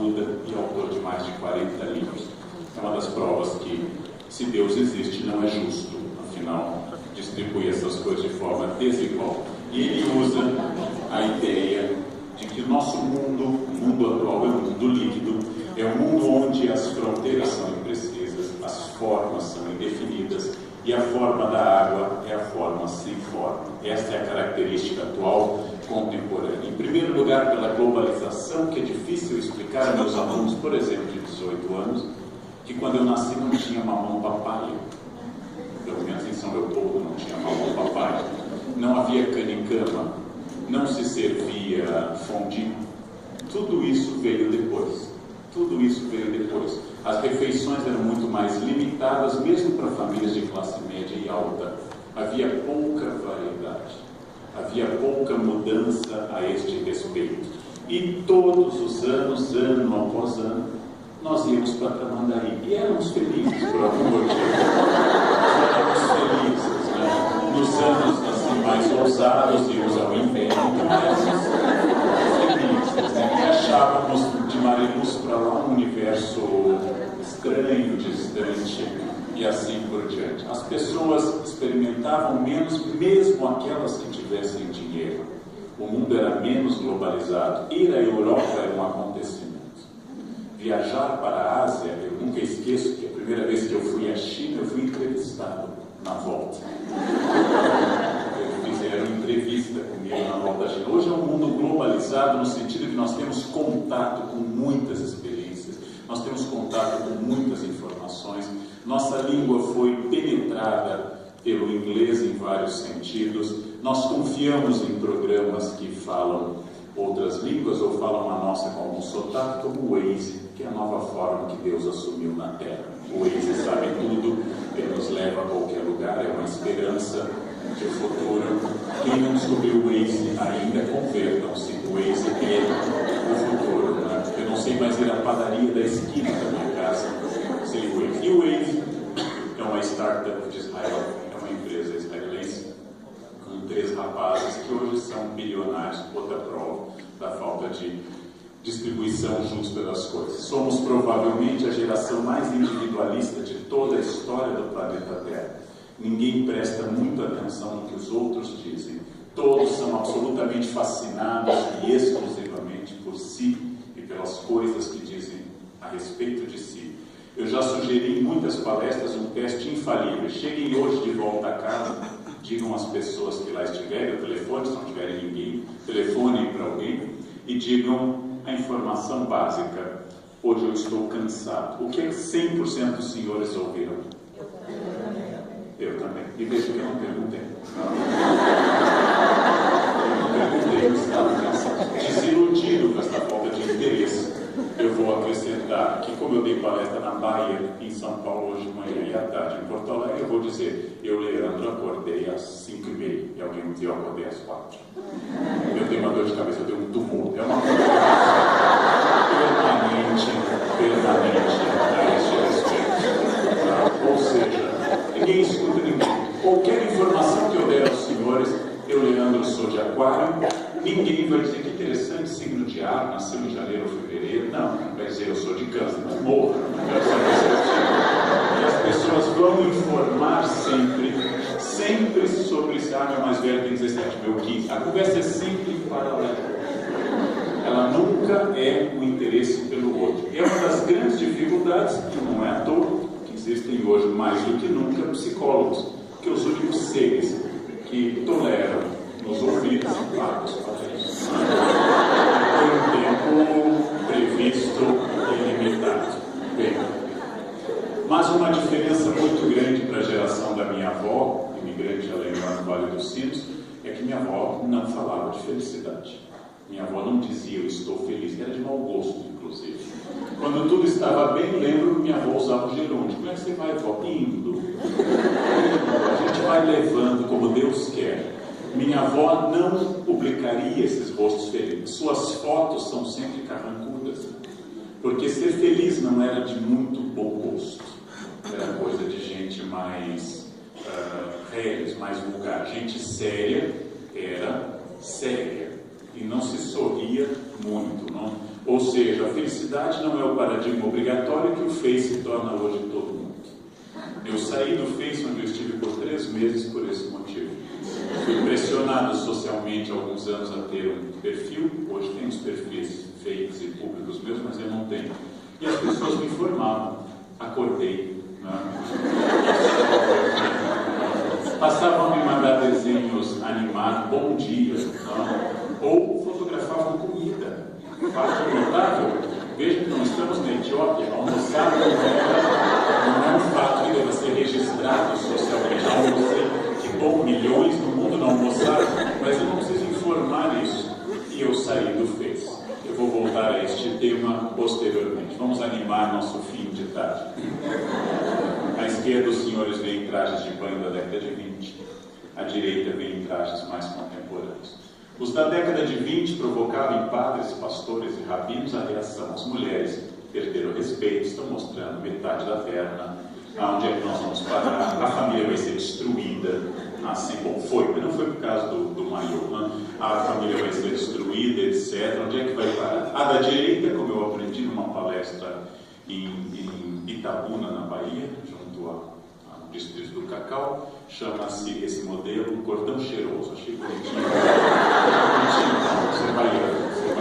Buda e autor de mais de 40 livros. É uma das provas que, se Deus existe, não é justo, afinal, distribuir essas coisas de forma desigual. E ele usa a ideia de que o nosso mundo, o mundo atual, é um mundo líquido, é um mundo onde as fronteiras são imprecisas, as formas são indefinidas, e a forma da água é a forma sem forma. Esta é a característica atual contemporânea. Em primeiro lugar, pela globalização, que é difícil explicar a meus alunos, por exemplo, de 18 anos, que quando eu nasci não tinha mamão papaya. Pelo menos em São Leopoldo não tinha mamão papaya. Não havia canicama, não se servia fondue. Tudo isso veio depois. Tudo isso veio depois. As refeições eram muito mais limitadas, mesmo para famílias de classe média e alta. Havia pouca variedade. Havia pouca mudança a este respeito. E todos os anos, ano após ano, nós íamos para Tramandaí. E éramos felizes, por algum motivo. Éramos felizes, né? Nos anos assim, mais ousados, íamos ao inverno, éramos felizes, né? E achávamos de Mariluz para lá um universo estranho, distante, e assim por diante. As pessoas experimentavam menos, mesmo aquelas que tivessem dinheiro. O mundo era menos globalizado. Ir à Europa era um acontecimento. Viajar para a Ásia, eu nunca esqueço que a primeira vez que eu fui à China, eu fui entrevistado na volta. Fizeram entrevista comigo na volta da China. Hoje é um mundo globalizado no sentido que nós temos contato com muitas experiências, nós temos contato com muitas informações, nossa língua foi penetrada pelo inglês em vários sentidos, nós confiamos em programas que falam outras línguas ou falam a nossa com algum sotaque, como o Waze, que é a nova forma que Deus assumiu na Terra. O Waze sabe tudo, ele nos leva a qualquer lugar, é uma esperança de futuro. Quem não descobriu o Waze ainda, convertam-se. O Waze é o futuro, né? Eu não sei mais ir à padaria da esquina da minha casa sem o Waze. E o Waze é uma startup de Israel, é uma empresa israelense, com 3 rapazes que hoje são bilionários, outra prova da falta de distribuição justa das coisas. Somos provavelmente a geração mais individualista de toda a história do planeta Terra. Ninguém presta muita atenção no que os outros dizem. Todos são absolutamente fascinados e exclusivamente por si e pelas coisas que dizem a respeito de si. Eu já sugeri em muitas palestras um teste infalível. Cheguem hoje de volta a casa, digam às pessoas que lá estiverem, o telefone, se não tiverem ninguém, telefonem para alguém e digam a informação básica. Hoje eu estou cansado. O que é que 100% dos senhores ouviram? Eu também. E veja que eu não perguntei. Eu estava cansado. Desiludido com essa falta de interesse. Eu vou acrescentar que, como eu dei palestra na Bahia, em São Paulo, hoje de manhã e à tarde em Porto Alegre, eu vou dizer, eu, Leandro, acordei às 5h30 e alguém me disse, eu acordei às 4. Eu tenho uma dor de cabeça, eu tenho um tumor. É uma coisa permanente a esse respeito. Ou seja, ninguém escuta ninguém. Qualquer informação que eu der aos senhores, eu, Leandro, sou de Aquário, ninguém vai dizer que interessante, signo de ar, nasceu em janeiro ou fevereiro. Não, vai dizer eu sou de Câncer, mas morra. E as pessoas vão informar sempre sobre se meu mais velho tem 17, meu 15. A conversa é sempre paralela. Ela nunca é o interesse pelo outro. É uma das grandes dificuldades, que não é à toa, que existem hoje mais do que nunca psicólogos, que os únicos seres que toleram nos ouvidos pagos para isso. Tem um tempo previsto e limitado. Bem, mas uma diferença muito grande para a geração da minha avó, imigrante alemã no Vale dos Sinos, é que minha avó não falava de felicidade. Minha avó não dizia eu estou feliz, era de mau gosto, inclusive. Quando tudo estava bem, lembro que minha avó usava o gerúndio. Como é que você vai, avó? Indo. A gente vai levando como Deus quer. Minha avó não publicaria esses rostos felizes. Suas fotos são sempre carrancudas. Porque ser feliz não era de muito bom gosto. Era coisa de gente mais reles, mais vulgar. Gente séria era séria. E não se sorria muito, não? Ou seja, a felicidade não é o paradigma obrigatório que o Face torna hoje todo mundo. Eu saí do Face, onde eu estive por 3 meses, por esse motivo. Fui pressionado socialmente há alguns anos a ter um perfil. Hoje tem os perfis feitos e públicos meus, mas eu não tenho. E as pessoas me informavam. Acordei. Passavam a me mandar desenhos animados, bom dia. Ou fotografavam comida. Fato notável, veja que não estamos na Etiópia. Almoçar não é um fato que deva ser registrado socialmente. Almocei, que bom, milhões no mundo não almoçaram, mas eu não preciso informar isso. E eu saí do Face. Eu vou voltar a este tema posteriormente. Vamos animar nosso fim de tarde. À esquerda, os senhores veem trajes de banho da década de 20. À direita, veem trajes mais contemporâneos. Os da década de 20 provocavam em padres, pastores e rabinos a reação. As mulheres perderam o respeito, estão mostrando metade da perna, aonde é que nós vamos parar, a família vai ser destruída. Assim, bom, foi, mas não foi por causa do maiô, né? A família vai ser destruída, etc. Onde é que vai parar? A da direita, como eu aprendi numa palestra em Itabuna, na Bahia, junto ao Distrito do Cacau, chama-se esse modelo cordão cheiroso. Achei bonitinho. Você vai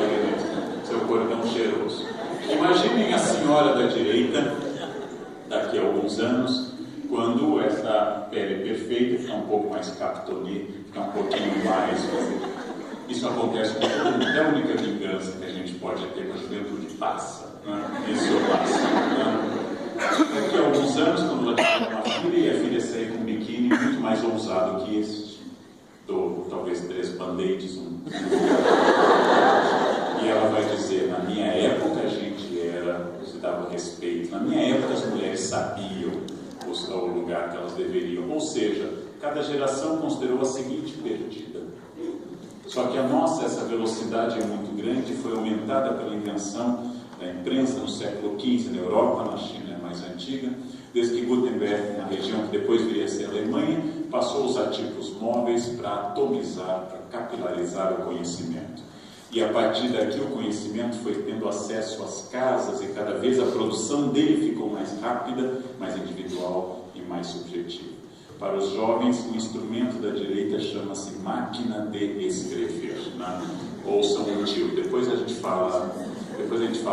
ler seu cordão cheiroso. Imaginem a senhora da direita, daqui a alguns anos, quando essa pele perfeita fica um pouco mais captonê, fica um pouquinho mais... Isso acontece com todo mundo. É a única vingança que a gente pode ter com a juventude. Passa. Né? Isso passa. Né? Daqui a alguns anos, quando ela tiver uma filha, e a filha sair com um biquíni muito mais ousado que esse, dou talvez 3 band-aids, e ela vai dizer: na minha época a gente se dava respeito, na minha época as mulheres sabiam o lugar que elas deveriam. Ou seja, cada geração considerou a seguinte perdida. Só que a nossa, essa velocidade é muito grande, foi aumentada pela invenção da imprensa no século XV, na Europa, na China é mais antiga, desde que Gutenberg, na região que depois viria a ser a Alemanha, passou a usar tipos móveis para atomizar, para capilarizar o conhecimento. E a partir daqui o conhecimento foi tendo acesso às casas e cada vez a produção dele ficou mais rápida, mais individual e mais subjetiva. Para os jovens, o instrumento da direita chama-se máquina de escrever. Né? Ouçam o tio, depois a gente fala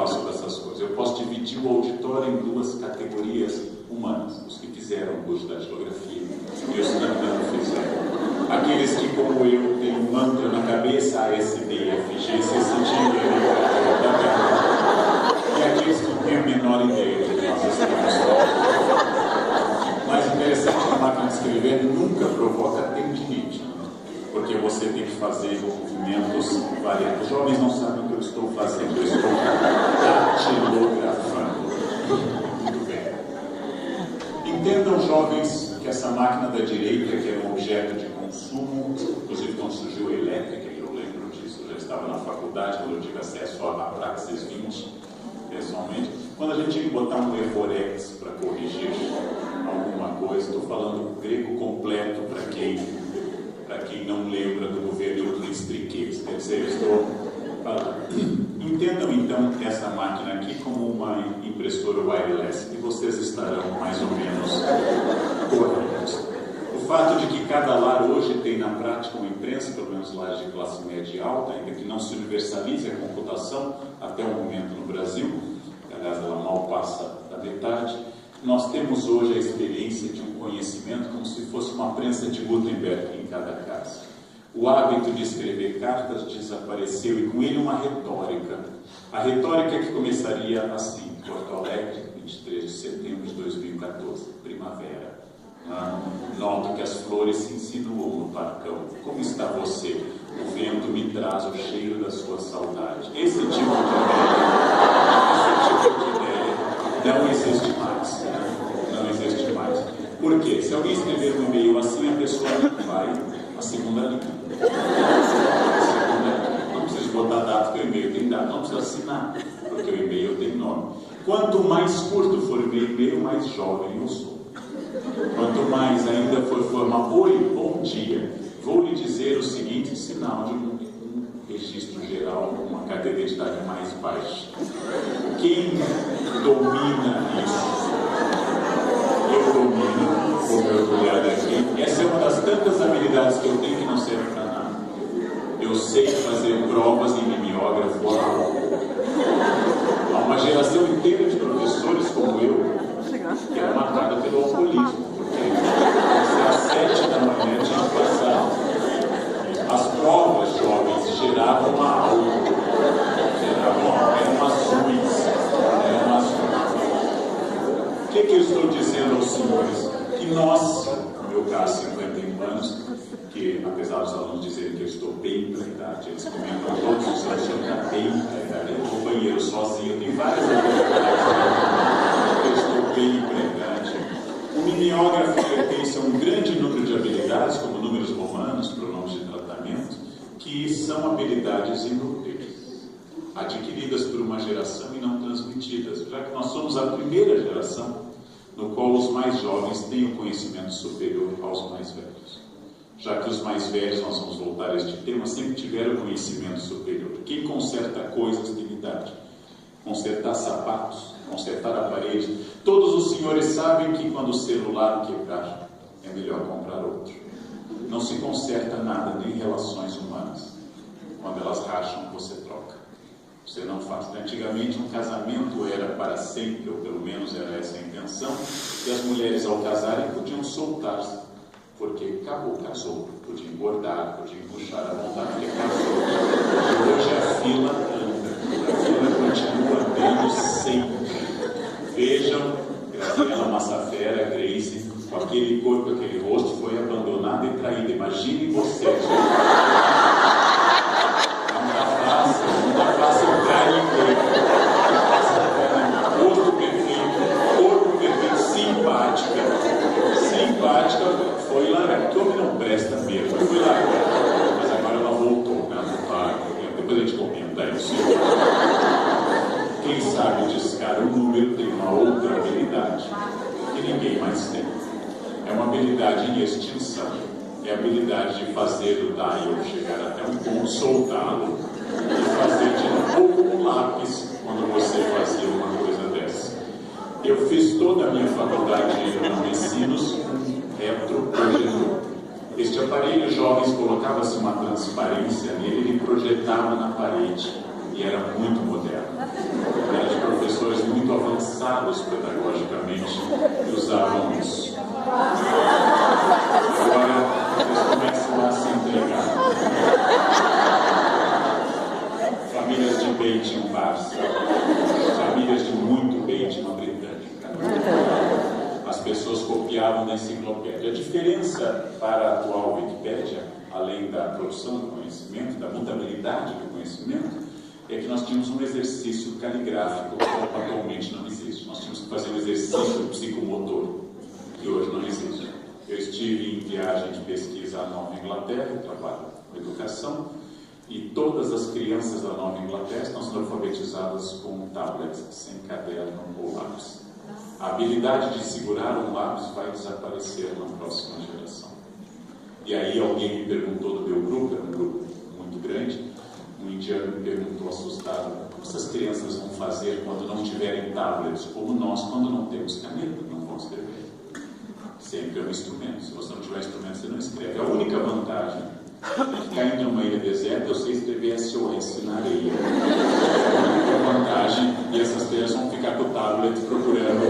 sobre essas coisas. Eu posso dividir o auditório em 2 categorias humanas: os que fizeram o curso da geografia e os que não fizeram. Aqueles que, como eu, têm um mantra na cabeça, A, S, D, F, G, C, C, D, e aqueles que têm a menor ideia do que nós estamos. Mais interessante, a máquina de escrever nunca provoca tendinite, porque você tem que fazer movimentos variados. Os jovens não sabem o que eu estou fazendo, eu estou datilografando. Muito bem. Entendam, jovens, que essa máquina da direita, que era um objeto de consumo, inclusive quando surgiu a elétrica, eu lembro disso, eu já estava na faculdade, quando eu tive acesso à Praxis 20, pessoalmente, quando a gente tinha que botar um Evorex para corrigir alguma coisa, estou falando grego completo para quem não lembra do governo Euclides Triquet, quer dizer, estou falando. Entendam então essa máquina aqui como uma impressora wireless, e vocês estarão mais ou menos corretos. O fato de que cada lar hoje tem na prática uma imprensa, pelo menos lares de classe média e alta, ainda que não se universalize a computação até o momento no Brasil, aliás ela mal passa da metade, nós temos hoje a experiência de um conhecimento como se fosse uma prensa de Gutenberg em cada casa. O hábito de escrever cartas desapareceu e com ele uma retórica. A retórica que começaria assim: Porto Alegre, 23 de setembro de 2014, primavera. Noto que as flores se insinuam no parcão. Como está você? O vento me traz o cheiro da sua saudade. Esse tipo de ideia não existe mais. Não existe mais. Por quê? Se alguém escrever um e-mail assim, a pessoa vai a segunda linha. Não precisa botar data, porque o e-mail tem data. Não precisa assinar, porque o e-mail tem nome. Quanto mais curto for o e-mail, mais jovem eu sou. Quanto mais ainda for formar: oi, bom dia, vou lhe dizer o seguinte, sinal de um registro geral uma carteira de identidade mais baixa. Quem domina isso? Eu domino, como eu estou olhando aqui. Essa é uma das tantas habilidades que eu tenho que não serve para nada. Eu sei fazer provas em mimeógrafo oral. Há uma geração inteira de professores como eu que era marcada pelo alcoolismo, porque às 7 da manhã tinha que passar. As provas jovens geravam uma aula, eram umas ruins, O que eu estou dizendo aos senhores? Que nós, no meu caso, 51 anos, que apesar dos alunos dizerem que eu estou bem para a idade, eles comentam todos os anos que eu estou bem para a idade. Eu vou ao banheiro sozinho, tem várias atividades que eu estou bem para a idade. O mimeógrafo pertence a um grande número de habilidades, como números romanos, pronomes de tratamento, que são habilidades inúteis, adquiridas por uma geração e não transmitidas, já que nós somos a primeira geração no qual os mais jovens têm o conhecimento superior aos mais velhos. Já que os mais velhos, nós vamos voltar a este tema, sempre tiveram conhecimento superior. Quem conserta coisas tem idade. Consertar sapatos, consertar aparelhos. Todos os senhores sabem que quando o celular quebrar, é melhor comprar outro. Não se conserta nada, nem relações humanas. Quando elas racham, você troca. Você não faz. Antigamente, um casamento era para sempre, ou pelo menos era essa a intenção, e as mulheres, ao casarem, podiam soltar-se, porque acabou, casou. Podia engordar, podia puxar a vontade, porque casou. E hoje a fila anda, a fila continua andando sempre. Vejam, Graciela Massafera, Grace, com aquele corpo, aquele rosto, foi abandonada e traída. Imaginem vocês. Não dá fácil entrar em rosto perfeito, corpo perfeito, simpática, foi lá, que homem não presta mesmo, foi lá, mas agora ela voltou, né? Depois a gente comenta isso. Quem sabe descara o número tem uma outra habilidade que ninguém mais tem. É uma habilidade em extinção. É a habilidade de fazer o dial chegar até um ponto, soltá-lo e fazer de novo um lápis quando você fazia uma coisa dessa. Eu fiz toda a minha faculdade de ensinos retroprojetor. Este aparelho, jovens, colocava-se uma transparência nele e projetava na parede. E era muito moderno. Era de professores muito avançados pedagogicamente que usavam isso. Agora, eles começam a se entregar. Famílias de Beit em Barça, famílias de muito Beit na Britânica. As pessoas copiavam da enciclopédia. A diferença para a atual Wikipédia, além da produção do conhecimento, da mutabilidade do conhecimento, é que nós tínhamos um exercício caligráfico que atualmente não existe. Nós tínhamos que fazer um exercício psicomotor, que hoje não existe. Eu estive em viagem de pesquisa à Nova Inglaterra, eu trabalho com educação, e todas as crianças da Nova Inglaterra estão sendo alfabetizadas com tablets, sem caderno ou lápis. A habilidade de segurar um lápis vai desaparecer na próxima geração. E aí alguém me perguntou do meu grupo, era um grupo muito grande, um indiano me perguntou assustado: o que essas crianças vão fazer quando não tiverem tablets, como nós, quando não temos caneta, não vão escrever? Sempre é um instrumento. Se você não tiver instrumento, você não escreve. A única vantagem é que, caindo numa ilha deserta, eu sei escrever SOS na areia. A única vantagem, e essas crianças vão ficar com o tablet procurando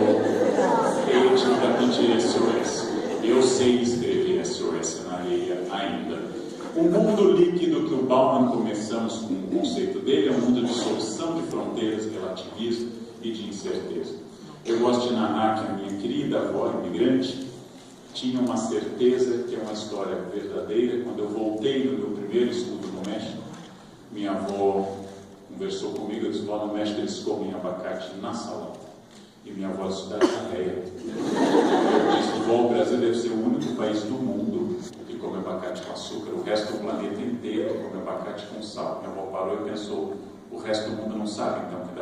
rede para pedir SOS. Eu sei escrever SOS na areia ainda. O mundo líquido que o Bauman começamos com o conceito dele é um mundo de solução de fronteiras, relativismo e de incerteza. Eu gosto de narrar que a minha querida avó imigrante tinha uma certeza, que é uma história verdadeira. Quando eu voltei no meu primeiro estudo no México, minha avó conversou comigo e disse: "Vó, no México eles comem abacate na salada." E minha avó disse: "Dá ideia." Eu disse: "Vó, o Brasil deve ser o único país do mundo que come abacate com açúcar. O resto do planeta inteiro come abacate com sal." Minha avó parou e pensou: o resto do mundo não sabe então que